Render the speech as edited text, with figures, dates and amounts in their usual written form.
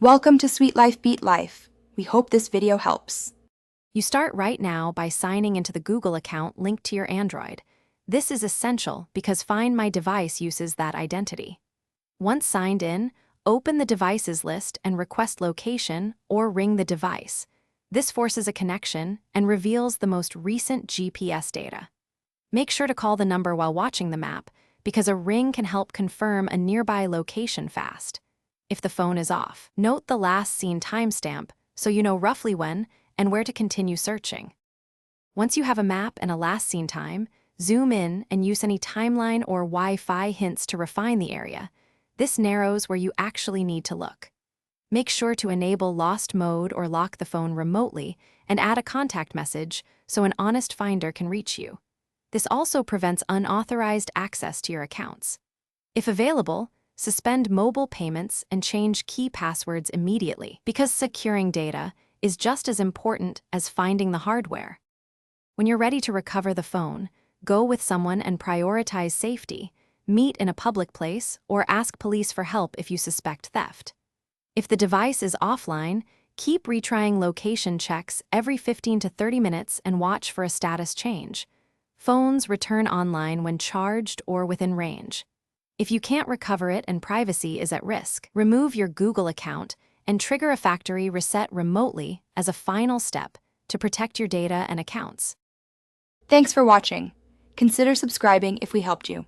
Welcome to Sweet Life Beat Life. We hope this video helps. You start right now by signing into the Google account linked to your Android. This is essential because Find My Device uses that identity. Once signed in, open the devices list and request location or ring the device. This forces a connection and reveals the most recent GPS data. Make sure to call the number while watching the map because a ring can help confirm a nearby location fast. If the phone is off, note the last seen timestamp so you know roughly when and where to continue searching. Once you have a map and a last seen time, zoom in and use any timeline or Wi-Fi hints to refine the area. This narrows where you actually need to look. Make sure to enable lost mode or lock the phone remotely and add a contact message so an honest finder can reach you. This also prevents unauthorized access to your accounts. If available, suspend mobile payments and change key passwords immediately because securing data is just as important as finding the hardware. When you're ready to recover the phone, go with someone and prioritize safety, meet in a public place, or ask police for help if you suspect theft. If the device is offline, keep retrying location checks every 15 to 30 minutes and watch for a status change. Phones return online when charged or within range. If you can't recover it and privacy is at risk, remove your Google account and trigger a factory reset remotely as a final step to protect your data and accounts. Thanks for watching. Consider subscribing if we helped you.